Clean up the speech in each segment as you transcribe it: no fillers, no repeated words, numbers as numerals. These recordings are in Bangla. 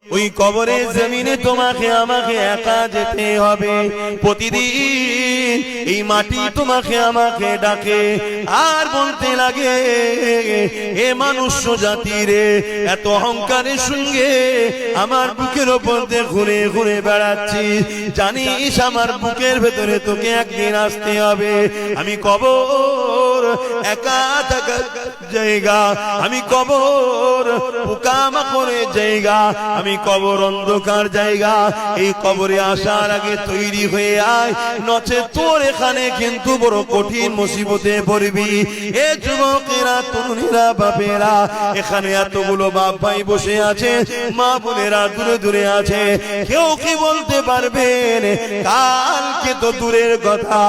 ওই কবরের জমিনে তোমাকে আমাকে একা যেতে হবে। প্রতিদিন এই মাটি তোমাকে আমাকে ডাকে আর বলতে লাগে, এ মনুষ্য জাতি রে, এত অহংকারের সঙ্গে আমার বুকের ওপর দিয়ে ঘুরে ঘুরে বেড়াচ্ছিস, জানিস আমার বুকের ভেতরে তোকে একদিন আসতে হবে। আমি কবর একা থাকার জায়গা, আমি কবর পোকামাকড়ের জায়গা, আমি কবর অন্ধকার জায়গা। এই কবরে আসার আগে তৈরি হয়ে আয়, নচে তোর এখানে কিন্তু বড় কঠিন মুসিবতে পড়বি। এ যুবকেরা, তরুণীরা, বাপেরা, এখানে এতগুলো বাপ ভাই বসে আছে, মা বোনেরা দূরে দূরে আছে, কেউ কি বলতে পারবেন কালকে তো দূরের কথা,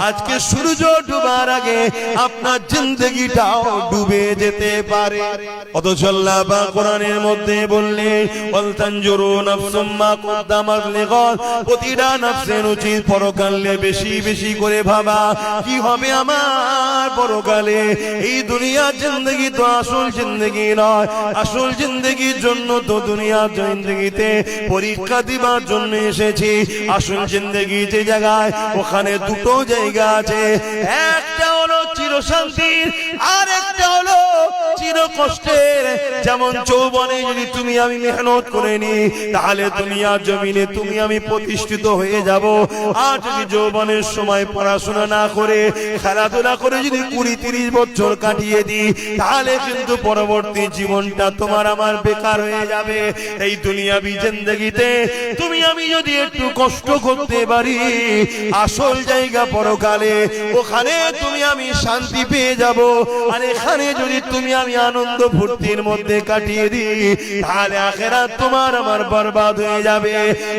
আজকে সূর্য ডুবার আগে আপনার জিন্দেগিটাও ডুবে যেতে পারে। অথচ আল্লাহ পাক কোরআনের মধ্যে বললে, ওয়ালতানজুরু নাফসুম মা কদ্দামাত লিগাদ, প্রতিটা নফসের উচিত পরকালে বেশি বেশি করে ভাবা কি হবে আমার পরকালে। এই দুনিয়ার জিন্দেগি তো আসল জিন্দেগি নয়, আসল জিন্দেগির জন্য তো দুনিয়ার জিন্দেগিতে পরীক্ষা দিবার জন্য এসেছি। আসল জিন্দেগি যে জায়গায়, ওখানে দুটো জায়গা আছে, একটা হলো চিরশান্তির আর একটা হলো চির কষ্টের। যেমন যৌবনে যদি তুমি আমি মেহনত করে নি, তাহলে দুনিয়ার জমিনে তুমি আমি প্রতিষ্ঠিত হয়ে যাব। আর যদি যৌবনের সময় পড়াশোনা না করে খেলাধুলা করে যদি 20-30 বছর কাটিয়ে দিই, তাহলে কিন্তু পরবর্তী জীবনটা তোমার আমার বেকার হয়ে যাবে। এই দুনিয়াবি জিন্দেগিতে তুমি আমি যদি একটু কষ্ট করতে পারি, আসল জায়গা পরকালে, ওখানে তুমি আমি শান্তি পেয়ে যাব। আর এখানে যদি তুমি আমি আনন্দ ফুর্তির মধ্যে কাটিয়ে দিই, তাহলে আখিরাত তোমার আমার বরবাদ হয়ে যাবে।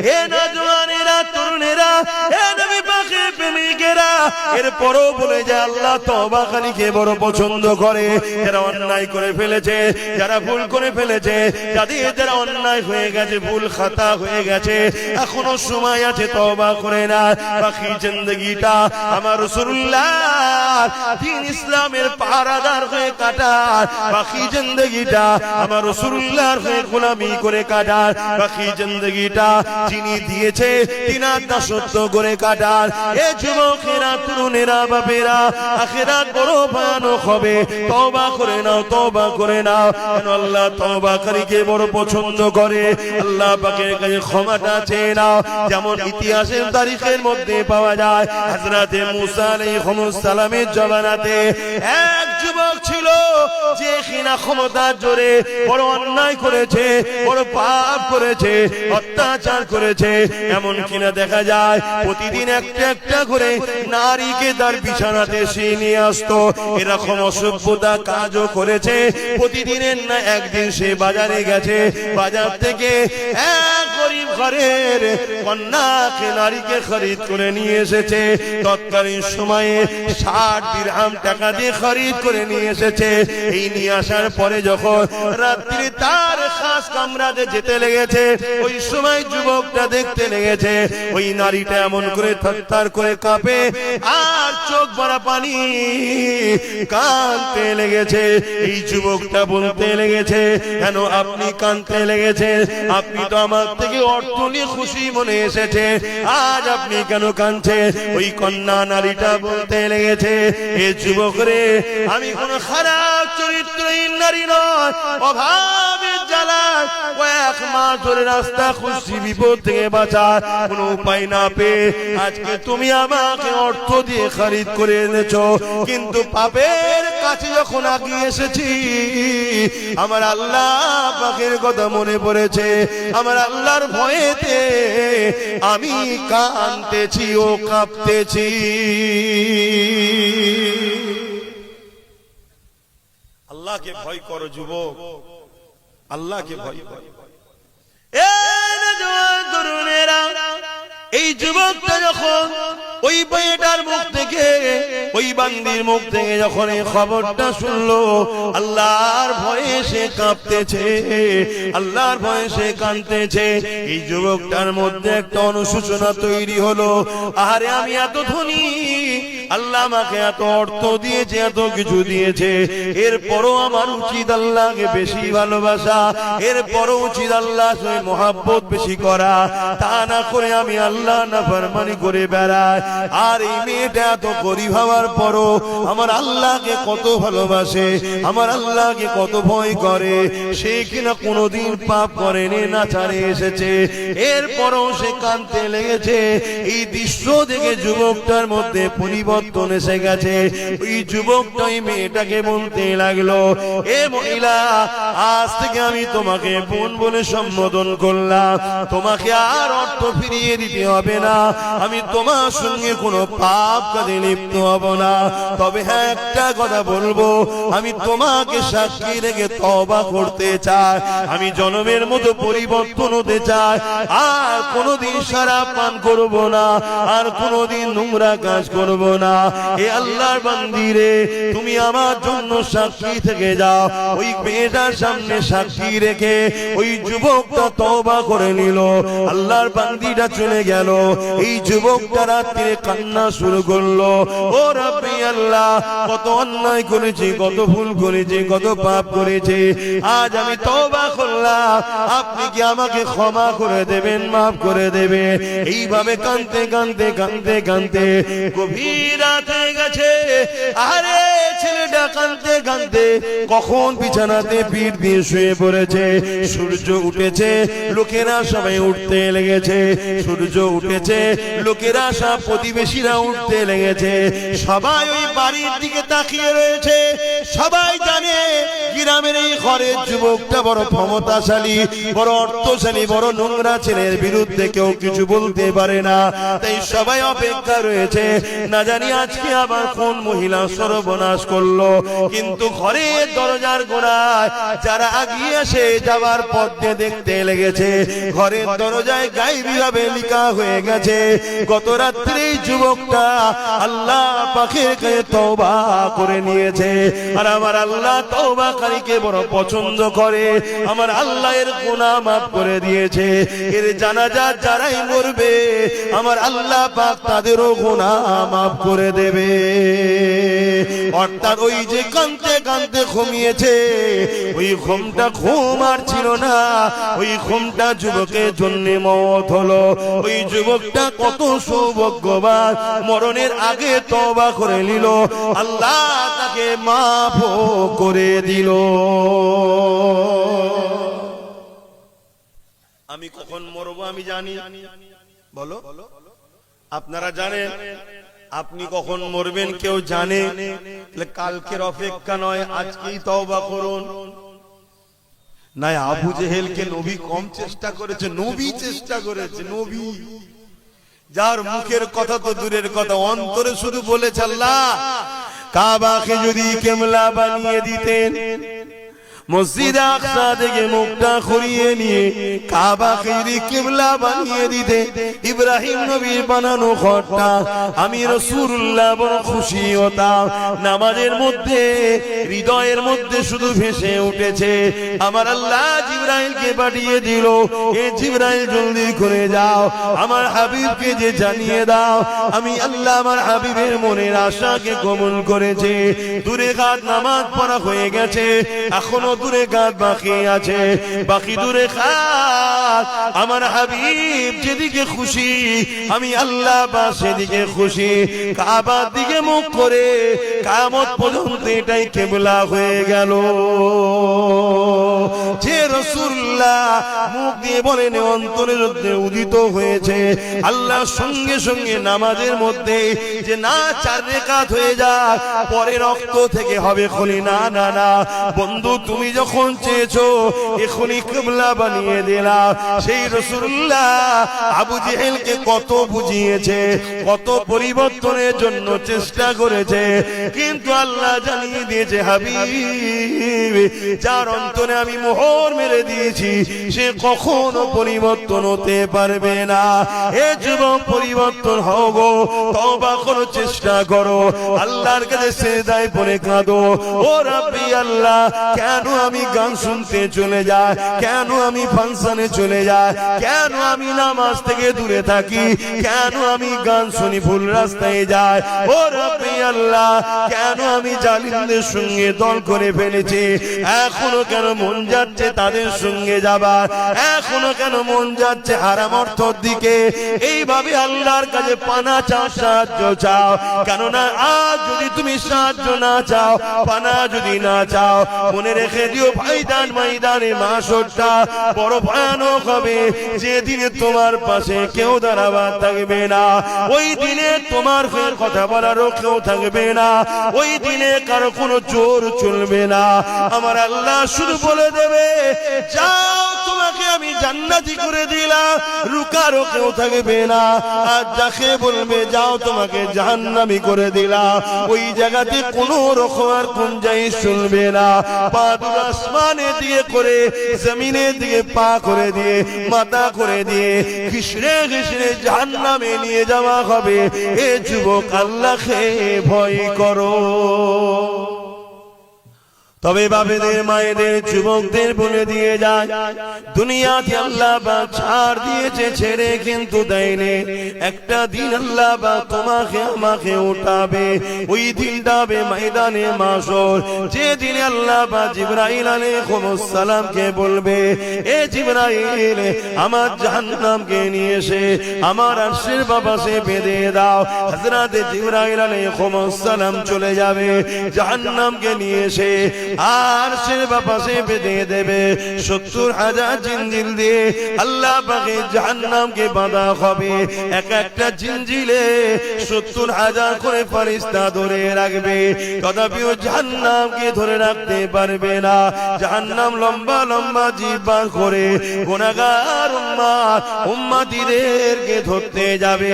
হে নওজওয়ানেরা, তরুণেরা, হে নবী পাকের প্রেমিকেরা, এরপরও বলে যায় আল্লাহ তওবাকারীকে বড় পছন্দ করে। যারা অন্যায় করে ফেলেছে, যারা ভুল করে ফেলেছে, যারা অন্যায় হয়ে গেছে, ভুল খাতা হয়ে গেছে, এখনো সময় আছে, তওবা করে না। বাকি জিন্দেগিটা আমার রাসূলুল্লাহ দ্বীন ইসলামের পাহারাদার হয়ে কাটার, বাকি জিন্দেগিটা আমার রাসূলুল্লাহর হয়ে গোলামি করে কাটার, বাকি জিন্দেগিটা যিনি দিয়েছে তিনার দাসত্ব করে কাটার। এ যুবকেরা, তরুণেরা, বাপেরা, আখিরাত বড় ভয়ানক হবে। তওবা করে নাও, তওবা করে নাও, কেন আল্লাহ তওবাকারীকে বড় পছন্দ করে। আল্লাহ পাকের কাছে ক্ষমাটা চেয়ে নাও। যেমন ইতিহাসের তারিখের মধ্যে পাওয়া যায়, হযরতে মুসা আলাইহিস সালামের জমানাতে এক যুবক ছিল যে কিনা ক্ষমতার জোরে বড় অন্যায় করেছে, বড় পাপ করেছে, অত্যাচার করেছে। এমন কিনা দেখা যায় প্রতিদিন একটা একটা করে নারীকে তার বিছানাতে সে নিয়ে আসতো। এরকম অসভ্যতা কাজও করেছে। প্রতিদিনের না একদিন সে বাজারে গেছে, বাজার থেকে এক গরিব ঘরের কন্যাকে, নারীকে খরিদ করে নিয়ে এসেছে। তৎকালীন সময়ে 60 দিরহাম টাকা দিয়ে খরিদ করে নিয়ে এসেছে। এই নিয়ে আসার পরে যখন রাত্রি তার খাস কামরাতে যেতে লেগেছে, ওই সময় যুবকটা দেখতে লেগেছে ওই নারীটা এমন করে থরথর করে কাঁপে আর চোখ ভরা পানি, কাঁদতে লেগেছে। এই যুবকটা বলতে লেগেছে, কেন আপনি কাঁদতে লেগেছেন? আপনি তো আমার থেকে অর্থ নিয়ে খুশি মনে এসেছে, আজ আপনি কেন কাঁদছেন? ওই কন্যা নারীটা বলতে লেগেছে, এ যুবক রে, আমি কোন খারাপ চরিত্রহীন নারী নয়, অভাবের জ্বালায় কয়েক মাস ধরে রাস্তা খুঁজছি বিপদ থেকে বাঁচার কোন উপায় না পেয়ে আজকে তুমি আমাকে অর্থ দিয়ে খরিদ করে এনেছো। কিন্তু পাপের কাছে যখন আগিয়ে এসেছি, আমার আল্লাহ পাকের কথা মনে পড়েছে। আমার আল্লাহর ভয়েতে আমি কাঁদতেছি ও কাঁপতেছি। আল্লাহকে ভয় করো যুবক, আল্লাহকে ভয় করো। এই যুবকটা যখন ওই মেয়েটার মুখ থেকে, ওই বান্দির মুখ থেকে যখন এই খবরটা শুনলো, আল্লাহর ভয়ে সে কাঁপতেছে, আল্লাহর ভয়ে সে কাঁদতেছে। এই যুবকটার মধ্যে একটা অনুশোচনা তৈরি হলো, আরে আমি এত ধনী, আল্লাহ আমাকে এত অর্থ দিয়েছে, এত কিছু দিয়েছে, এরপরও আমার উচিত আল্লাহকে বেশি ভালোবাসা, এরপরও উচিত আল্লাহর সঙ্গে মহব্বত বেশি করা, তা না করে আমি আল্লাহ নাফরমানি করে বেড়াই। আর এই মেয়েটা এত গরিব হওয়ার পরও আমার আল্লাহকে কত ভালোবাসে, আমার আল্লাহকে কত ভয় করে, সে কিনা কোনোদিন পাপ করেনি, না ছাড়ে এসেছে, এরপরও সে কাঁদতে লেগেছে। এই দৃশ্য দেখে যুবকটার মধ্যে পরিবর্তন এসে গেছে। ওই যুবকটা ওই মেয়েটাকে বলতে লাগলো, এ মহিলা, আজ থেকে আমি তোমাকে বোন বলে সম্বোধন করলাম, তোমাকে আর অর্থ ফিরিয়ে দিতে হবে না, আমি তোমার সঙ্গে কোনো পাপ কাজে লিপ্ত হব না। তবে হ্যাঁ, একটা কথা বলবো, আমি তোমাকে সাক্ষী রেখে তওবা করতে চাই, আমি জনমের মতো পরিবর্তন হতে চাই, আর কোনোদিন শরাব পান করব না, আর কোনোদিন নোংরা কাজ করব না। এ আল্লাহর বান্দি রে, তুমি আমার জন্য সাক্ষী থেকে যাও। ওই মেয়েটার সামনে সাক্ষী রেখে ওই যুবকটা তওবা করে নিল। আল্লাহর বান্দিটা চলে গেল। এই যুবকটা রাত্রে কান্না শুরু করলো, ও রাব্বি আল্লাহ, কত অন্যায় করেছি, কত ভুল করেছি, কত পাপ করেছি, আজ আমি তওবা করলাম, আপনি কি আমাকে ক্ষমা করে দেবেন, মাফ করে দেবে। এইভাবে কাঁদতে কাঁদতে কাঁদতে কাঁদতে গভীর রাত হয়ে গেছে। আরে ছেলেটা কাঁদতে কাঁদতে কখন বিছানাতে পিঠ দিয়ে শুয়ে পড়েছে। সূর্য উঠেছে, লোকেরা সবাই উঠতে লেগেছে, সূর্য উঠেছে, লোকেরা সব প্রতিবেশীরা উঠতে লেগেছে, সবাই ওই বাড়ির দিকে তাকিয়ে রয়েছে। সবাই জানে গ্রামের এই ঘরের যুবকটা বড় ক্ষমতাশালী, বড় অর্থশালী, বড় নোংরা ছেলের বিরুদ্ধে কেউ কিছু বলতে পারে না। তাই সবাই অপেক্ষা রয়েছে, না জানি আজকে আবার কোন মহিলা সর্বনাশ করলো। কিন্তু ঘরের দরজার গোড়ায় যারা আগিয়ে এসে যাবার পথ দিয়ে দেখতে লেগেছে, ঘরের দরজায় গায়েবী ভাবে লেখা হয়ে গেছে, গত রাত্রে এই যুবকটা আল্লাহ পাকের কাছে তওবা করে নিয়েছে। আর আমার আল্লাহ তওবাকারীকে বড় পছন্দ করে, আমার আল্লাহ এর গুনাহ মাফ করে দিয়েছে। এর জানাজা যারাই মরবে, আমার আল্লাহ পাক তাদেরও গুনাহ মাফ করে দেবে। অর্থাৎ ওই যে কাঁদতে কাঁদতে ঘুমিয়েছে, ওই ঘুমটা ঘুম আর ছিল না, ওই ঘুমটা যুবকের জন্য মওত হলো। ওই যুবকটা কত সৌভাগ্যবান, মরণের আগে তওবা করে নিল, আল্লাহ তাকে মাফ করে দিল। আমি কখন মরবো আমি জানি, বলো আপনারা জানেন? আপনি কখন মরবেন কেউ জানে? কালকের অপেক্ষা নয়, আজকেই তওবা করুন। না, আবু জেহেলকে নবী কম চেষ্টা করেছে, নবী চেষ্টা করেছে। নবী যার মুখের কথা তো দূরের কথা, অন্তরে শুধু বলেছে আল্লাহ কাবাকে যদি কিবলা বানিয়ে দিতেন, মসজিদ আকসা থেকে মুখটা ঘুরিয়ে নিয়ে কাবাকে যদি কিবলা বানিয়ে দিতে, ইব্রাহিম নবীর বানানো ঘরটা, আমি রাসূলুল্লাহ বড় খুশি হতাম। নামাজের মধ্যে হৃদয়ের মধ্যে শুধু ভেসে উঠেছে, আমার আল্লাহ জিবরাইলকে পাঠিয়ে দিল, এ জিবরাইল জলদি করে যাও, আমার হাবিবকে যে জানিয়ে দাও আমি আল্লাহ আমার হাবিবের মনের আশাকে কবুল করেছে। দূরে কাত নামাজ পড়া হয়ে গেছে, এখনো দূরে কাত বাকি আছে, বাকি দূরে কাত। আমার হাবিব যেদিকে খুশি, আমি আল্লাহ বা সেদিকে খুশি। কাবার দিকে মুখ করে কিয়ামত পর্যন্ত এটাই কিবলা হয়ে গেল। যে রাসূলুল্লাহ মুখ দিয়ে বলেন, অন্তরের মধ্যে উদিত হয়েছে, আল্লাহ সঙ্গে সঙ্গে নামাজের মধ্যে যে না 4 রাকাত হয়ে যায়, পরে রক্ত থেকে হবে খলি। না না না বন্ধু, তুমি যখন চেয়েছো এখনই কিবলা বানিয়ে দিলাম। সেই রাসূলুল্লাহ আবু জেহেলকে কত বুঝিয়েছে, কত পরিবর্তনের জন্য চেষ্টা করেছে, কিন্তু আল্লাহ জানিয়ে দিয়েছে হাবিব যার অন্তরে আমি আমি মোহর মেরে দিয়েছি, সে কখনো পরিবর্তন হতে পারবে না। এ যুবক পরিবর্তন হও গো, তওবা করো, চেষ্টা করো, আল্লাহর কাছে সিজদায় পড়ে কাঁদো, ও রাব্বি আল্লাহ, কেন আমি গান শুনতে চলে যাই, কেন আমি ফাংশনে চলে যাই, কেন আমি নামাজ থেকে দূরে থাকি, কেন আমি গান শুনি ভুল রাস্তায় যাই, ও রাব্বি আল্লাহ, কেন আমি জালিমদের সঙ্গে দল করে ফেলেছি, এখনো কেন মন যাচ্ছে তাদের সঙ্গে যাবার, এখনো কেন মন যাচ্ছে হারাম অর্থের দিকে। এইভাবে আল্লাহর কাছে পানা চাও, সাহায্য চাও, কেননা আজ যদি তুমি সাহায্য না চাও, পানা যদি না চাও, মনে রেখে দিও ভাইদান ময়দানে মাশরটা বড় ভয়ানক হবে, যেদিনে তোমার পাশে কেউ দাঁড়াবার থাকবে না, ওই দিনে তোমার ফের কথা বলারও কেউ থাকবে না, ওই দিনে কারো কোনো জোর চলবে না। আমার আল্লাহ শুধু বলে দেবে, যাও তোমাকে আমি জান্নাতি করে দিলাম, রুকারও কেউ থাকবে না। আর যাকে বলবে যাও তোমাকে জাহান্নামী করে দিলাম, ওই জায়গাতে কোনো রকম আর গুঞ্জাইশ চলবে না। পা দুটো আসমানের দিকে করে জমিনের দিকে পা করে দিয়ে মাথা করে দিয়ে ঘিসড়ে ঘিসড়ে জাহান্নামে নিয়ে যাওয়া হবে। এ যুবক, আল্লাহকে ভয় করো। তবে বাবেদের মায়েদের যুবকদের বলে দিয়ে যায়, দুনিয়াতে আল্লাহ পাক ছাড় দিয়েছে, ছেড়ে কিন্তু দেয়নি। একটা দিন আল্লাহ পাক তোমাকে আমাকে উঠাবে, ওই দিনটা হবে ময়দানে মাশর, যে দিনে আল্লাহ পাক জিবরাইল আলাইহিস সালামকে বলবে, এ জিবরাইল, আমার জাহান্নামকে নিয়ে এসে আমার আরশের পাশে বেঁধে দাও। হযরত জিবরাইল আলাইহিস সালাম চলে যাবে, জাহান্নামকে নিয়ে এসে আর সে বাপাসে বেঁধে দেবে। 70,000 জিঞ্জিল দিয়ে আল্লাহ পাকে জাহান্নামকে বাঁধা হবে। এক একটা জিঞ্জিলে 70,000 করে ফেরেশতা ধরে রাখবে, তথাপিও জাহান্নামকে ধরে রাখতে পারবে না। জাহান্নাম লম্বা লম্বা জিহ্বা করে গুনাহগার উম্মতিদেরকে ধরতে যাবে।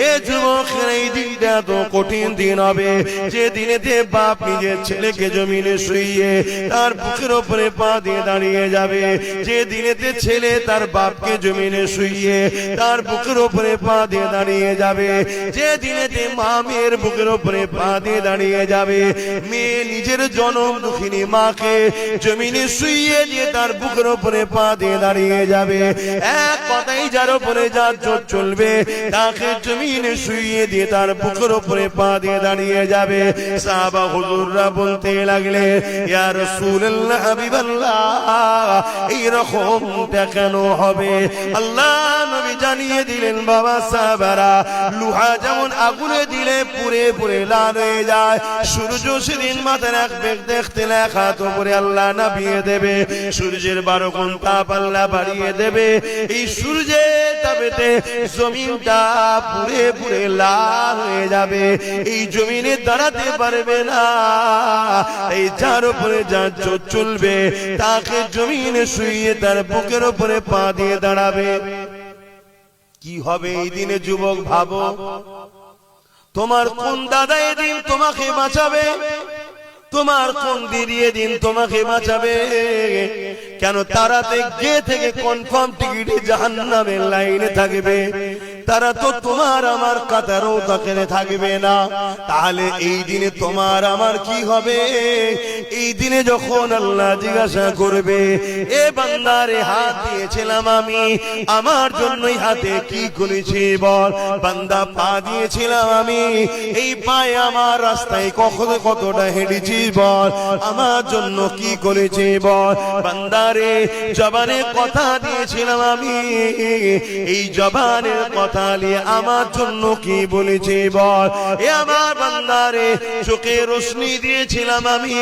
এ যুবকের, এই দিনটা তো কঠিন দিন হবে, যে দিনেতে বাপ নিজের ছেলেকে জমিনে শুইয়ে তার বুকের উপরে পা দিয়ে দাঁড়িয়ে যাবে, যে দিনেতে ছেলে তার বাপকে জমিনে শুইয়ে তার বুকের উপরে পা দিয়ে দাঁড়িয়ে যাবে, যে দিনেতে মা মেয়ের বুকের উপরে পা দিয়ে দাঁড়িয়ে যাবে, মেয়ে নিজের জনম দুঃখিনী মাকে জমিনে শুইয়ে দিয়ে তার বুকের উপরে পা দিয়ে দাঁড়িয়ে যাবে। এক কথাই, যার উপরে যার জোর চলবে তাকে জমিনে শুইয়ে দিয়ে তার বুকের উপরে পা দিয়ে দাঁড়িয়ে যাবে। সাহাবা হুজুররা বলতে লাগলে, ইয়া রাসূলুল্লাহ, হাবিবাল্লাহ, এই রকমটা কেন হবে? আল্লাহ নবী জানিয়ে দিলেন, বাবা সাহাবারা, লোহা যেমন আগুনে দিলে পুড়ে পুড়ে লাল হয়ে যায়, সূর্য সেদিন মাথায় রাখবে, দেখতে লেখা তো পরে আল্লাহ নামিয়ে দেবে, সূর্যের 12 গুণ তাপ আল্লাহ বাড়িয়ে দেবে। এই সূর্যের তাপেতে জমিনটা পুড়ে পুড়ে লাল হয়ে যাবে, এই জমিনে দাঁড়াতে পারবে না। এই যার উপরে যার জোর চলবে তাকে জমিনে শুইয়ে তার বুকের উপরে পা দিয়ে দাঁড়াবে। কি হবে এই দিনে যুবক? ভাবো, তোমার কোন দাদা এদিন তোমাকে বাঁচাবে? তোমার কোন দিদি এদিন তোমাকে বাঁচাবে? কেন তারাতে গিয়ে থেকে কনফার্ম টিকিটে জাহান্নামের লাইনে থাকবে, তারা তো তোমার আমার কাতারও তাকে থাকবে না। তাহলে এই দিনে তোমার আমার কি হবে? এই দিনে যখন আল্লাহ জিজ্ঞাসা করবে, এ বান্দারে, হাত দিয়েছিলাম আমি, আমার জন্যই হাতে কি করেছি বল? বান্দা, পা দিয়েছিলাম আমি, এই পায়ে আমার রাস্তায় কতটা হেঁটেছি বল? আমার জন্য কি করেছি বল? বান্দারে, জবানে কথা দিয়েছিলাম আমি, এই জবানের কথা নিয়ে আমার জন্য কি বলেছি বল? এ আমার বান্দারে, চোখে রোশনি দিয়েছিলাম আমি,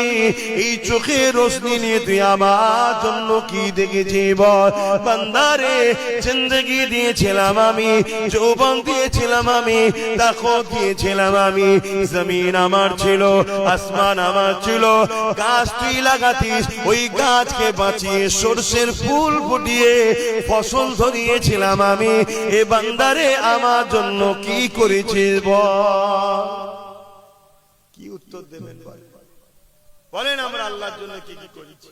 এই চোখে রোশনি নিয়ে তুই আমার জন্য কি দেখেছি বল? বান্দারে, জিন্দেগি দিয়েছিলাম আমি, যৌবন দিয়েছিলাম আমি, তাকত দিয়েছিলাম আমি, জমিন আমার ছিল, আসমান আমার ছিল, গাছ তুই লাগাতিস, ওই গাছকে বাঁচিয়ে সরষের ফুল ফুটিয়ে ফসল ধরিয়েছিলাম আমি। এ বান্দারে, আমার জন্য কি করেছিস বল? কি উত্তর দেবেন বলেন? আমরা আল্লাহর জন্য কি কি করেছি?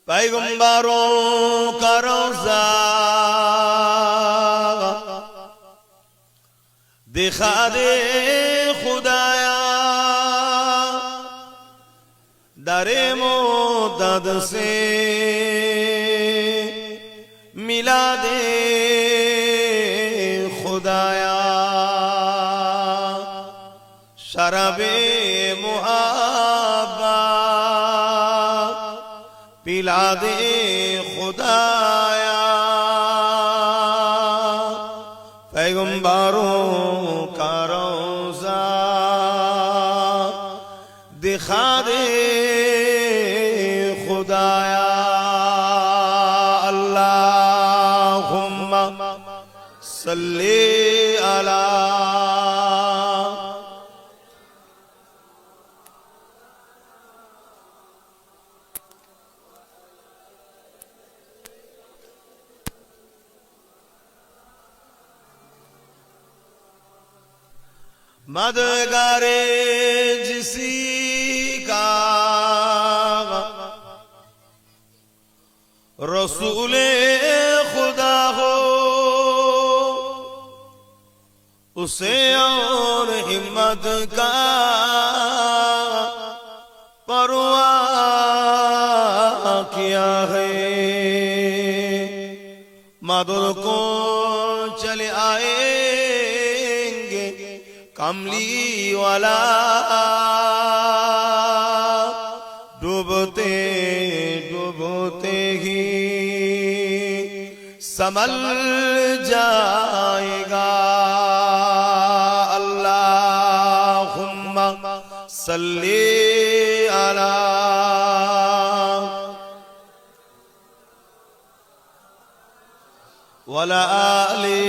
पैगंबरों का रोज़ा दिखा दे खुदाया, दरे मोदद से मिला दे खुदाया, शराबे मुहब्बा पिला दे खुदाया, पैगंबरों का रोज़ा दिखा दे खुदाया। अल्लाहुम्मा सल्ली अला मदगारे जिसी का रसूले खुदा हो, उसे और हिम्मत का परवाह किया है। मदद को चले आएंगे कमली वाला, डूबते डूबते ही संभल जाएगा। अल्लाहुम्मा सल्ली अला वला आली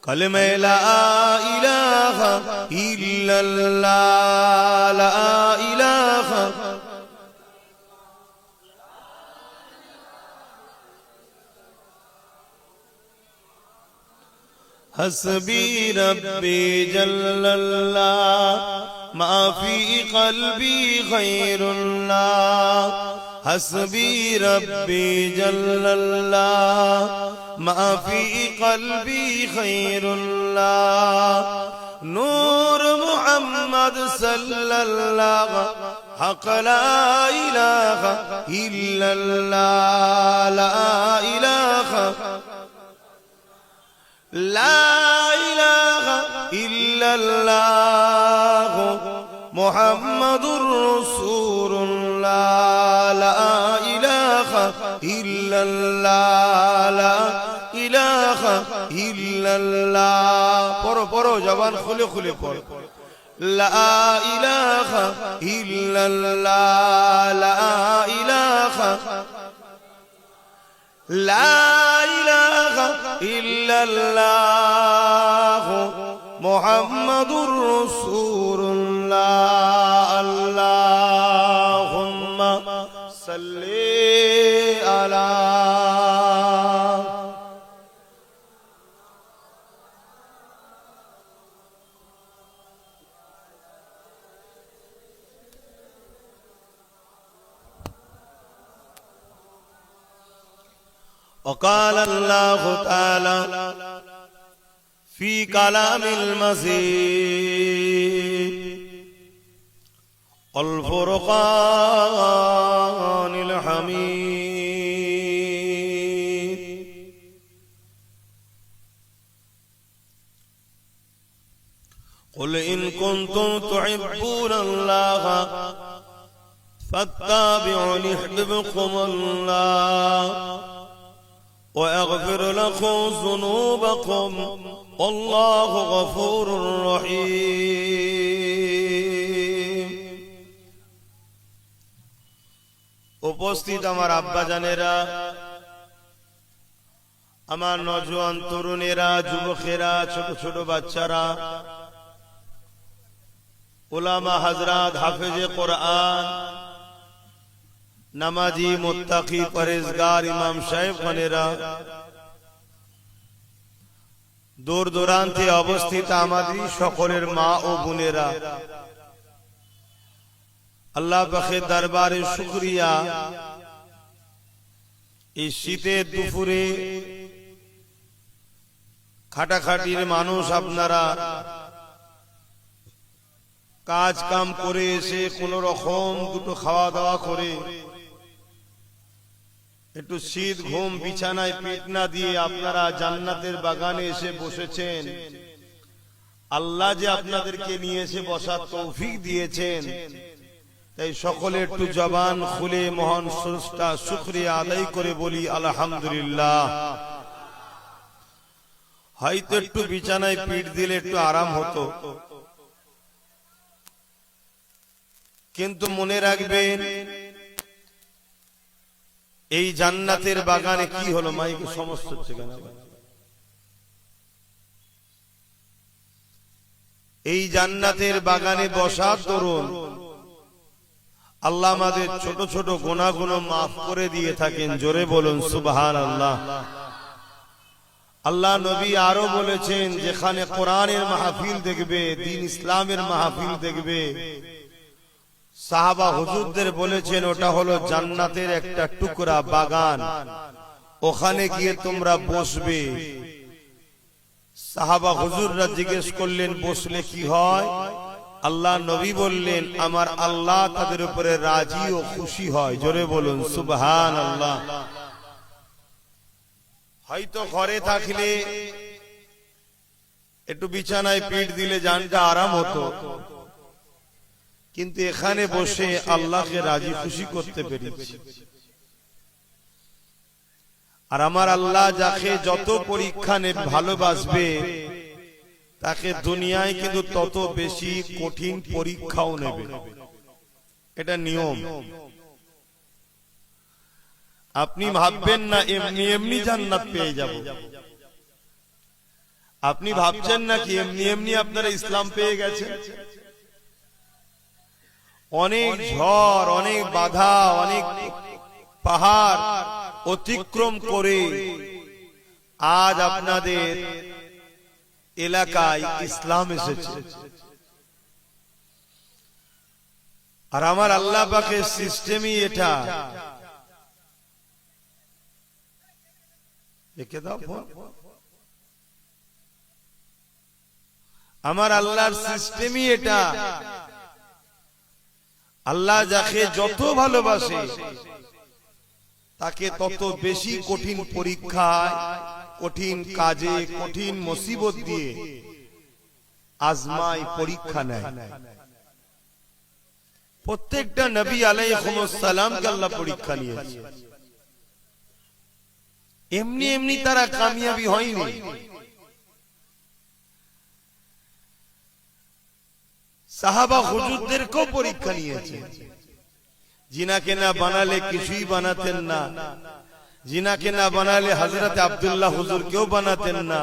कलमे ला इलाहा इल्लल्लाह, ला इलाहा हस्बी रब्बी जल्लल्लाह, माफी क़ल्बी ग़ैरुल्लाह, हस्बी रब्बी जल्लल्लाह, माफी क़ल्बी ग़ैरुल्लाह, नूर मुहम्मद सल्लल्लाह, हक़ ला इलाहा इल्लल्लाह, ला इलाहा ला इलाहा इल्लल्लाह, मुहम्मदुर रसूलुल्लाह, ला इलाहा इल्लल्लाह, ला इलाहा इल्लल्लाह। पढ़ो पढ़ो, जबान खुले खुले पढ़ो। ला इलाहा इल्लल्लाह, ला इलाहा ला इलाहा इल्लल्लाह, मुहम्मदुर रसूलुल्लाह। अल्लाहुम्मा सल्ली अला वक़ाल अल्लाहु तआला फी कलामिल मजीद वल फुरक़ानिल हमीद, क़ुल इन कुन्तुम तुहिब्बूनल्लाह फत्ताबिऊनी युहबिबकुमुल्लाह ويغفر لكم ذنوبكم والله غفور رحيم। উপস্থিত আমার আব্বা জানেরা, আমার নওজোয়ান তরুণেরা, যুবকেরা, ছোট ছোট বাচ্চারা, উলামা হযরত, হাফেজে কোরআন, नमाजी मुत्तकी परहेजगार इमाम साहेब बनेरा, দূর দূরান্তে অবস্থিত আমাদের সকলের মা ও বোনেরা, আল্লাহ পাকের দরবারে শুকরিয়া, এই শীতের দুপুরে খাটাখাটির মানুষ আপনারা কাজ কাম করে এসে কোন রকম দুটো খাওয়া দাওয়া করে একটু শীত ঘুম বিছানায় পিঠ না দিয়ে আপনারা জান্নাতের বাগানে এসে বসেছেন। আল্লাহ যে আপনাদেরকে নিয়ে এসে বসার তৌফিক দিয়েছেন, তাই সকলে একটু জবান খুলে মহান স্রষ্টা শুকরিয়া আদায় করে বলি আলহামদুলিল্লাহ। হয়তো একটু বিছানায় পিঠ দিলে একটু আরাম হতো, কিন্তু মনে রাখবেন এই জান্নাতের বাগানে কি হলো, মাইকে সমস্ত হচ্ছে কেন? এই জান্নাতের বাগানে বসার দরুন আল্লাহ আমাদের ছোট ছোট গুনাহগুলো মাফ করে দিয়ে থাকেন। জোরে বলুন সুবহানাল্লাহ। আল্লাহ নবী আরো বলেছেন, যেখানে কোরআনের মাহফিল দেখবে, দ্বীন ইসলামের মাহফিল দেখবে, সাহাবা হুজুরদের বলেছেন ওটা হলো জান্নাতের একটা টুকরা বাগান, ওখানে গিয়ে তোমরা বসবে। সাহাবা হুজুররা জিজ্ঞেস করলেন বসলে কি হয়? আল্লাহ নবী বললেন, আমার আল্লাহ তাদের উপরে রাজি ও খুশি হয়। জোরে বলুন সুবহানাল্লাহ। হয়তো ঘরে থাকলে একটু বিছানায় পিঠ দিলে জানটা আরাম হতো, কিন্তু এখানে বসে আল্লাহকে রাজি খুশি করতে পেরেছি। আর আমার আল্লাহ যাকে যত পরীক্ষা নেবে ভালোবাসবে, তাকে দুনিয়ায় কিন্তু তত বেশি কঠিন পরীক্ষাও নেবে। এটা নিয়ম। আপনি ভাববেন না এমনি এমনি জান্নাত পেয়ে যাব। আপনি ভাবছেন না কি এমনি এমনি আপনারা ইসলাম পেয়ে গেছেন? অনেক ঝড়, অনেক বাধা, অনেক পাহাড় অতিক্রম করে আজ আপনাদের এলাকায় ইসলাম এসেছে। আর আমার আল্লাহ পাকের সিস্টেমই এটা। আমার আল্লাহর সিস্টেমই এটা। আল্লাহ যাকে যত ভালোবাসে তাকে তত বেশি কঠিন পরীক্ষায়, কঠিন কাজে, কঠিন মুসিবত দিয়ে আজমাই, পরীক্ষা নেয়। প্রত্যেকটা নবী আলাইহিস সালামকে আল্লাহ পরীক্ষা নিয়েছে। এমনি এমনি তারা কামিয়াবি হয়নি। সাহাবা হুজুরদেরকেও পরীক্ষা নিয়েছে। জিনাকে না বানালে কিছুই বানাতেন না, জিনাকে না বানালে হযরত আব্দুল্লাহ হুজুরকেও বানাতেন না।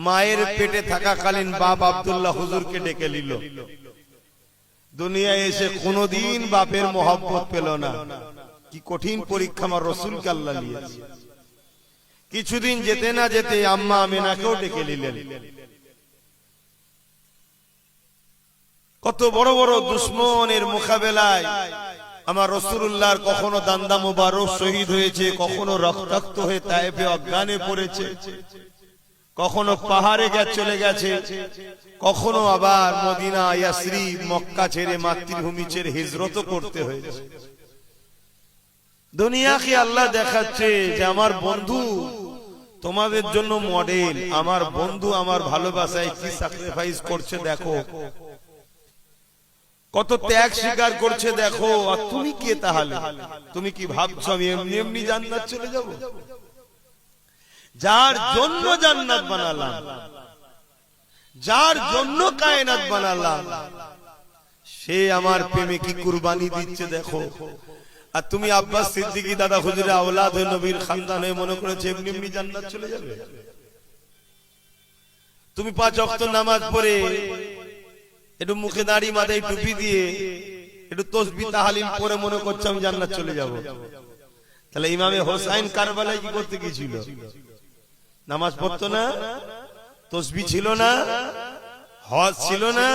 মায়ের পেটে থাকাকালীন বাপ আব্দুল্লাহ হুজুরকে ডেকে নিল। দুনিয়ায় এসে কোনদিন বাপের মহব্বত পেল না। কি কঠিন পরীক্ষা আমার রাসূলকে আল্লাহ নিয়েছে। কিছুদিন যেতে না যেতে আম্মা আমিনাকেও ডেকে নিলেন। কত বড় বড় দুশমনের মোকাবেলায় আমার রাসূলুল্লাহর কখনো দান্দা মুবারক শহীদ হয়েছে, কখনো রক্তাক্ত হয়ে তায়েফে অজ্ঞানে পড়েছে, কখনো পাহাড়ে চলে গেছে, কখনো আবার মদিনা, ইয়াসরিব, মক্কা ছেড়ে মাতৃভূমি ছেড়ে হিজরত করতে হয়েছে। দুনিয়াকে আল্লাহ দেখাচ্ছে যে আমার বন্ধু তোমাদের জন্য মডেল। আমার বন্ধু আমার ভালোবাসায় কি স্যাক্রিফাইস করছে দেখো, কত ত্যাগ স্বীকার করছে দেখো। আর তুমি কে তাহলে? তুমি কি ভাবছো আমি এমনি এমনি জান্নাত চলে যাব? যার জন্য জান্নাত বানালাম, যার জন্য কায়নাত বানালাম, সে আমার প্রেমে কি কুরবানি দিচ্ছে দেখো। আর তুমি আব্বাস সিদ্দিকী দাদা হুজুরের আওলাদ হয়ে নবীর খানদান হয়ে মনে করেছে এমনি এমনি জান্নাত চলে যাবে? তুমি 5 ওয়াক্ত নামাজ পড়ে একটু মুখে দাড়ি মাথায় টুপি দিয়ে একটু তাসবিহ তাহলিল পড়ে মনে করছো আমি জান্নাত চলে যাব? তাহলে ইমামে হোসাইন কারবালায় কি করতে গিয়েছিল? নামাজ পড়তো না? তসবিহ ছিল না, হজ ছিল না।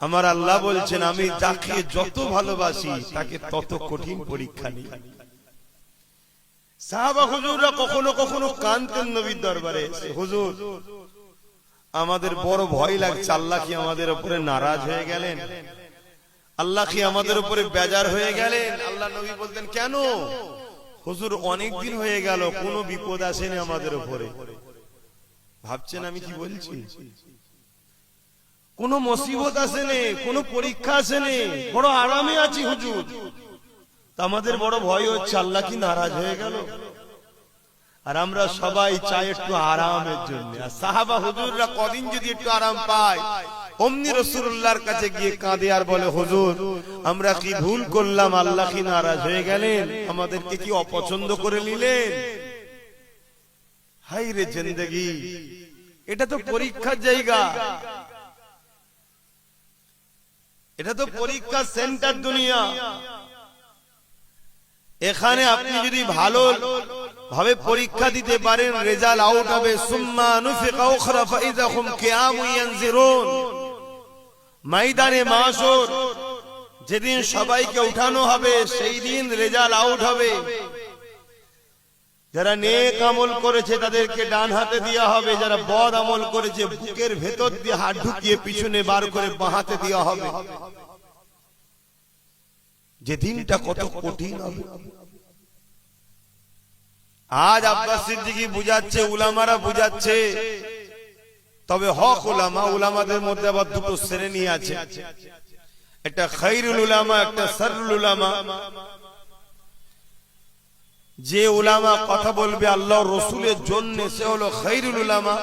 আমার আল্লাহ বলছেন আমি যাকে যত ভালোবাসি তাকে তত কঠিন পরীক্ষা নিই। সাহাবা হুজুররা কখনো কখনো কাঁদতেন নবীর দরবারে, হুজুর আমাদের বড় ভয় লাগছে, আল্লাহ কি আমাদের উপরে নারাজ হয়ে গেলেন, আল্লাহ কি আমাদের উপরে বেজার হয়ে গেলেন। আল্লাহ নবী বলতেন কেন হুজুর, অনেক দিন হয়ে গেল কোনো বিপদ আসেনি আমাদের উপরে। ভাবছেন আমি কি বলছি? কোন মুসিবত আসেনি, কোন পরীক্ষা আসেনি, বড় আরামে আছি হুজুর। আমাদের বড় ভয় হচ্ছে আল্লাহ কি নারাজ হয়ে গেল। আর আমরা সবাই চাই একটু আরামের জন্য। আর সাহাবা হুজুররা কদিন যদি একটু আরাম পায় অমনি রাসূলুল্লাহর কাছে গিয়ে কাঁদে আর বলে হুজুর আমরা কি ভুল করলাম, আল্লাহ কি নারাজ হয়ে গেলেন, আমাদেরকে কি অপছন্দ করে নিলেন। হাই রে জিন্দেগি, এটা তো পরীক্ষার জায়গা, এটা তো পরীক্ষার সেন্টার দুনিয়া। এখানে আপনি যদি ভালো ভাবে পরীক্ষা দিতে পারেন রেজাল্ট আউট হবে। সুম্মা নুফিকা উখরা ফাইযা হুম কিয়ামুন ইয়ানজিরুন। ময়দানে মাশর যেদিন সবাইকে উঠানো হবে সেই দিন রেজাল্ট আউট হবে। যারা নেক আমল করেছে তাদেরকে ডান হাতে দেওয়া হবে, যারা বদ আমল করেছে বুকের ভেতর দিয়ে হাত ঢুকিয়ে পিছনে বার করে বাঁ হাতে দেওয়া হবে। যে দিনটা কত কঠিন হবে। আজ আব্বাস সিদ্দিকী বুঝাচ্ছে, উলামারা বুঝাচ্ছে, তবে হক উলামা, উলামাদের মধ্যে আবার দুটো শ্রেণী আছে, একটা খায়রুল উলামা, একটা শাররুল উলামা। যে উলামা কথা বলবে আল্লাহর রাসূলের জন্য সে হলো খায়রুল উলামা।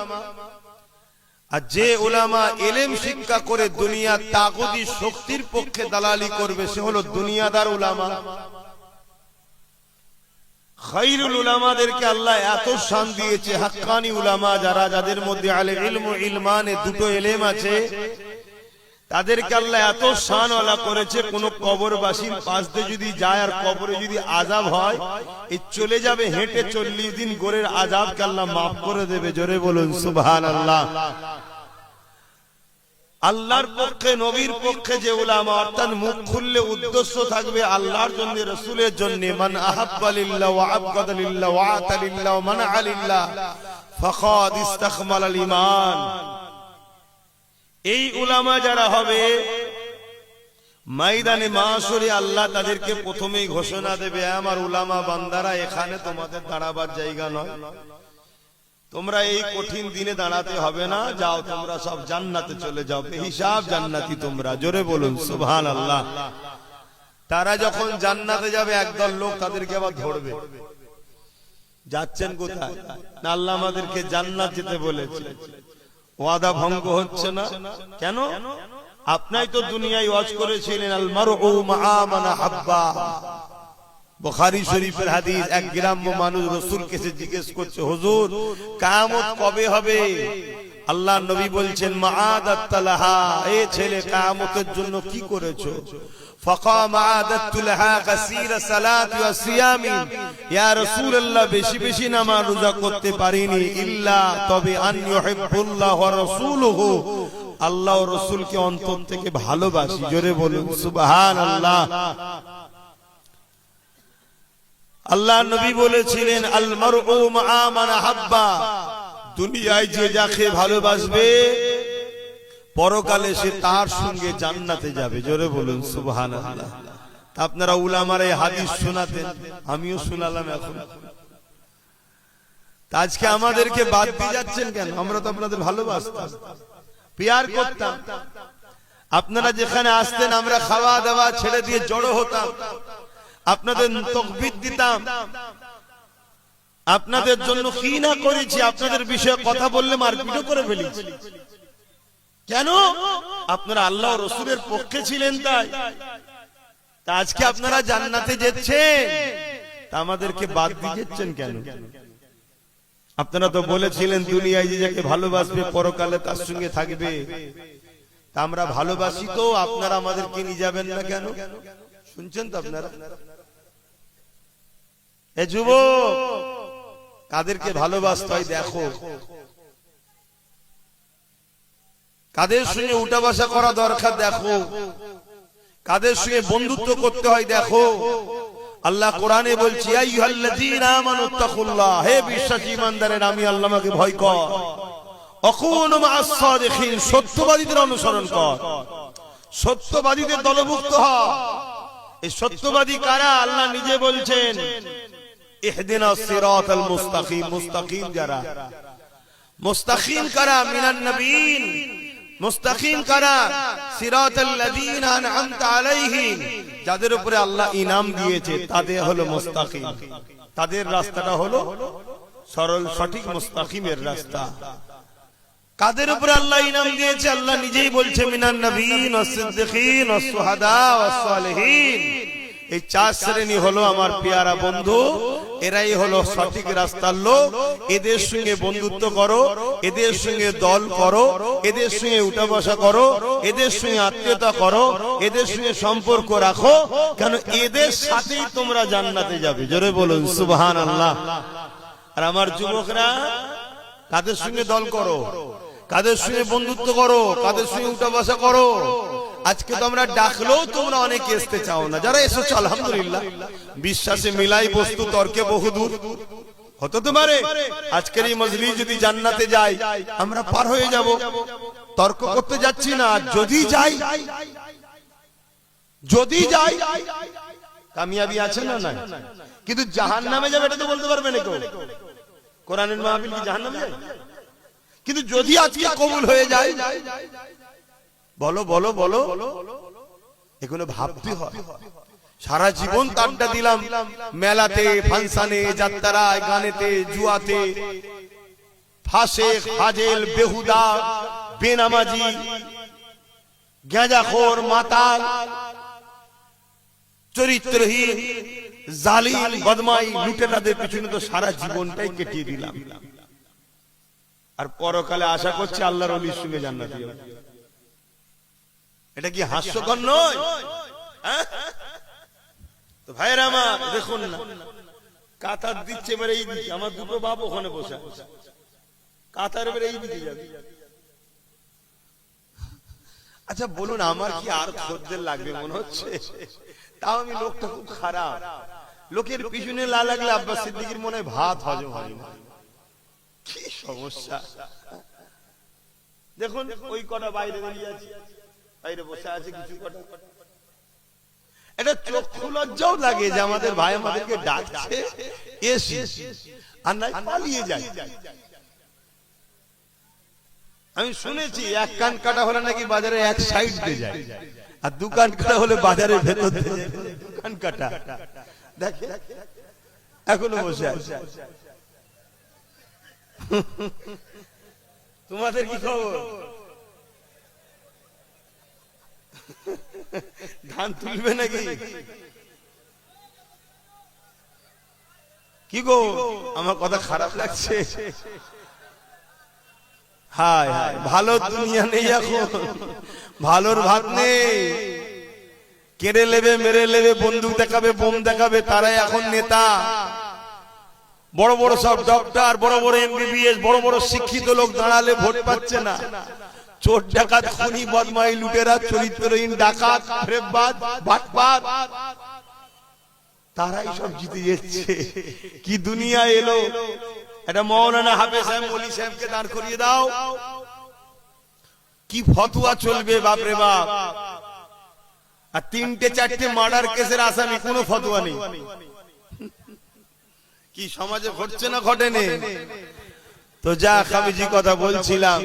আর যে উলামা ইলম শিক্ষা করে দুনিয়া তাগুতি শক্তির পক্ষে দালালি করবে সে হলো দুনিয়াদার উলামা। খায়রুল উলামাদেরকে আল্লাহ এত শান দিয়েছে, হাক্কানি উলামা যারা, যাদের মধ্যে আলে ইলম ও ইলমানে দুটো এলেম আছে, তাদেরকে আল্লাহ এত শান ওয়ালা করেছে। কোন কবরবাসীর পাশ দিয়ে যদি যায় আর কবরে যদি আযাব হয়, এই চলে যাবে হেঁটে 40 দিন গোরের আযাবকে আল্লাহ মাফ করে দেবে। জোরে বলুন সুবহানাল্লাহ। আল্লাহর পক্ষে নবীর পক্ষে যে উলামা, অর্থাৎ মুখ খুললে উদ্দেশ্য থাকবে আল্লাহর জন্য, রাসূলের জন্য। মান আহাব্বা লিল্লাহ ওয়া আবগাদা লিল্লাহ ওয়া আতা লিল্লাহ ওয়া মানআ লিল্লাহ ফাকাদ ইস্তাকমালাল ঈমান। এই উলামা যারা হবে ময়দানে মাশরে আল্লাহ তাদেরকে প্রথমেই ঘোষণা দেবে, আমার উলামা বান্দারা এখানে তোমাদের দাঁড়াবার জায়গা নয়, তোমরা এই কঠিন দিনে দাঁড়াতে হবে না, যাও তোমরা সব জান্নাতে চলে যাও, বেহিসাব জান্নাতি তোমরা। জোরে বলুন সুবহানাল্লাহ। তারা যখন জান্নাতে যাবে একদল লোক তাদেরকে আবার ধরবে, যাচ্ছেন কোথায় না, আল্লাহ আমাদেরকে জান্নাত যেতে বলেছে, ওয়াদা ভঙ্গ হচ্ছে না কেন? আপনি তো দুনিয়ায় ওয়াজ করেছিলেন আল মারউ মা মান হাব্বা। বুখারী শরীফের হাদিস, এক গ্রাম্য মানুষ রাসূলকে জিজ্ঞেস করছে, হুজুর কিয়ামত কবে হবে? আল্লাহর নবী বলছেন মাআদাতলাহা, এই ছেলে কিয়ামতের জন্য কি করেছো? ফাকাম আদাতুলাহা কাসীরা সালাতি ওয়া সিয়ামি। ইয়া রাসূলুল্লাহ বেশি বেশি নামাজ রোজা করতে পারিনি, ইল্লা তবে আন ইউহিব্বুল্লাহ ওয়া রাসূলুহু, আল্লাহ ও রাসূলকে অন্তর থেকে ভালোবাসি। জোরে বলুন সুবহানাল্লাহ। আল্লাহ নবী বলেছিলেন আল মারউ মা মান হাব্বা, দুনিয়ায় যে যাকে ভালোবাসবে পরকালে সে তার সঙ্গে জান্নাতে যাবে। জোরে বলুন সুবহানাল্লাহ। আপনারা উলামারা এই হাদিস শোনাতেন, আমিও শোনালাম এখন। আজকে আমাদেরকে বাদ দিয়ে যাচ্ছেন কেন? আমরা তো আপনাদের ভালোবাসতাম, পিয়ার করতাম। আপনারা যেখানে আসতেন আমরা খাওয়া দাওয়া ছেড়ে দিয়ে জড়ো হতাম, আপনাদের তাকবীর দিতাম, আপনাদের জন্য কি না করেছি, আপনাদের বিষয়ে কথা বললে মারপিটও করে ফেলেছি। কেন? আপনারা আল্লাহ ও রাসূলের পক্ষে ছিলেন তাই। তা আজকে আপনারা জান্নাতে যাচ্ছেন, তা আমাদেরকে বাদ দিয়ে যাচ্ছেন কেন? আপনারা তো বলেছিলেন দুনিয়ায় যে যাকে ভালোবাসবে পরকালে তার সঙ্গে থাকবে। তা আমরা ভালোবাসি তো, আপনারা আমাদেরকে নিয়ে যাবেন না কেন? শুনছেন তো আপনারা? এ যুবক, কাদেরকে ভালোবাসতে হয় দেখো। কাদের সঙ্গে উঠা বসা করা দরকার দেখো, কাদের সঙ্গে বন্ধুত্ব করতে হয় দেখো। আল্লাহ কোরআনে বলছি, আইয়ুহাল্লাযীনা আমানুত্তাকুল্লাহ, হে বিশ্বাসী ঈমানদারেরা আমি আল্লাহকে ভয় কর। অকুনু মা'আস সাদিকিন, সত্যবাদীদের অনুসরণ কর, সত্যবাদীদের দলভুক্ত হ। এই সত্যবাদী কারা? আল্লাহ নিজে বলছেন, ইহদিনাস সিরাতাল মুস্তাকিম, মুস্তাকিম যারা, মুস্তাকিম কারা? মিনান নবীন, মুস্তাকিম কারা? সিরাতাল লাযীনা আন'আমতা আলাইহিম, যাদের উপরে আল্লাহ ইনাম দিয়েছে তাদের হলো মুস্তাকিম, তাদের রাস্তাটা হলো সরল সঠিক মুস্তাকিমের রাস্তা। কাদের উপরে আল্লাহ ইনাম দিয়েছে? আল্লাহ নিজেই বলছে, মিনান নবীন ওয়াস সিদ্দিকিন ওয়াস শুহাদা ওয়াস সালিহিন। এই চার শ্রেণী হলো আমার পেয়ারা বন্ধু, এরাই হলো সঠিক রাস্তার লোক। এদের সঙ্গে বন্ধুত্ব করো, এদের সঙ্গে দল করো, এদের সঙ্গে উঠা বসা করো, এদের সঙ্গে আত্মীয়তা করো, এদের সঙ্গে সম্পর্ক রাখো, কেন এদের সাথেই তোমরা জান্নাতে যাবে। জোরে বলুন সুবহানাল্লাহ। আর আমার যুবকরা, কাদের সঙ্গে দল করো, কাদের সঙ্গে বন্ধুত্ব করো, কাদের সঙ্গে উঠা বসা করো। আজকে তো আমরা ডাকলেও তোমরা অনেকে আসতে চাও না, যারা এসেছো আলহামদুলিল্লাহ, বিশ্বাসে মিলাই বস্তু তর্কে বহুদূর। হতে তো পারে আজকের এই মজলিস যদি জান্নাতে যায় আমরা পার হয়ে যাব, তর্ক করতে যাচ্ছি না। যদি যাই, যদি যাই কামিয়াবি আছে না নাই, কিন্তু জাহান্নামে যাবে এটা তো বলতে পারবে না কেউ। কোরআনের মাহফিল কি জাহান্নামে যায়? কিন্তু যদি আজকে কবুল হয়ে যায়, বলো বলো বলো, এগুলো ভাবতে হয়। সারা জীবন তাড্ডা দিলাম মেলাতে, ফাংশনে, যাত্রায়, গানেতে, জুয়াতে, ফাঁসে, ফাজেল, বেহুদা, বেনামাজি, গাঁজাখোর, মাতাল, চরিত্রহীন, জালিম, বদমাই, লুটেরাদের পিছনে তো সারা জীবনটাই কেটিয়ে দিলাম। আর পরকালে আশা করছি আল্লাহর ওলির সঙ্গে জান্নাতি হবে। এটা কি হাস্যকর নয়? তো ভাইরা আমার দেখুন না, কাতার দিচ্ছে এবারে এই দিকে, আমার দুটো বাপ ওখানে বসে, কাতার এবারে এই দিকে যাবে। আচ্ছা বলুন, আমার কি আর খদ্দের লাগবে মনে হচ্ছে? তাও আমি লোকটা খুব খারাপ, লোকের পিছনে লা লাগলে আব্বাস সিদ্দিকীর মনে ভাত হজম হয় না। কি সমস্যা দেখুন, ওই কটা বাইরে দাঁড়িয়ে আছে, বাইরে বসে আছে কিছু কটা। এটা চক্ষু লজ্জাও লাগে যে আমাদের ভাই আমাদেরকে ডাকছে, এসি, আর নাই পালিয়ে যায়। আমি শুনেছি এক কান কাটা হলে নাকি বাজারে এক সাইড দিয়ে যায়, আর দু কান কাটা হলে বাজারের ভেতর দিয়ে যায়। কান কাটা দেখে এখনো বসে আছে। তোমাদের কি খবর? ধান তুলবে নাকি? কি গো, আমার কথা খারাপ লাগছে? হায় হায়, ভালো দুনিয়া নেই এখন, ভালোর ভাত নেই। কেড়ে নেবে, মেরে নেবে, বন্দুক দেখাবে, বোম দেখাবে, তারাই এখন নেতা। বড় বড় সব ডক্টর, বড় বড় এমবিবিএস, বড় বড় শিক্ষিত লোক দাঁড়ালে ভোট পাচ্ছে না। চোর ডাকাত, খুনি, বদমাই, লুটেরা, চরিত্রহীন, ডাকাত, ফেরেববাজ, বাটপার, তারাই সব জিতে যাচ্ছে। কি দুনিয়া এলো! এটা মৌলানা হাফেজ সাহেব, ওলি সাহেবকে দাঁড় করিয়ে দাও, কি ফতোয়া চলবে বাপরে বাপ। আর তিনটে চারটে মার্ডার কেসের আসামি, কোনো ফতোয়া নেই। কি সমাজে ঘটছে না ঘটেনি? তো যা আমি যে কথা বলছিলাম,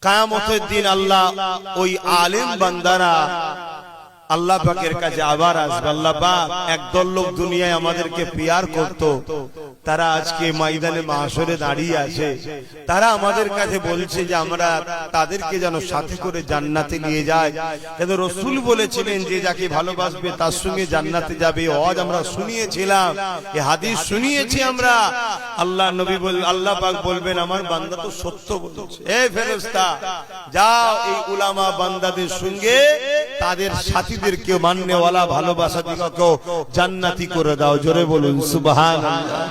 কিয়ামতের দিন আল্লাহ ওই আলেম বান্দারা আল্লাহ পাকের কাছে আবার আসবে। আল্লাহ পাক একদল লোক দুনিয়ায় আমাদেরকে পিয়ার করত, তারা আজকে ময়দানে মাহশরে দাঁড়িয়ে আছে। তারা আমাদের কাছে বলছে যে আমরা তাদেরকে যেন সাথে করে জান্নাতে নিয়ে যায়। কিন্তু রাসূল বলেছিলেন যে যাকে ভালোবাসবে তার সঙ্গে জান্নাতে যাবে। আজ আমরা শুনিয়েছিলাম, এই হাদিস শুনিয়েছি আমরা। আল্লাহ নবী আল্লাহ পাক বলবেন আমার বান্দা তো সত্য বলছে। এই ফেরেশতা যাও এই উলামা বান্দাদের সঙ্গে তাদের সাথীদেরকে মাননেওয়ালা ভালোবাসা দিগকে জান্নাতি করে দাও। জোরে বলুন সুবহানাল্লাহ।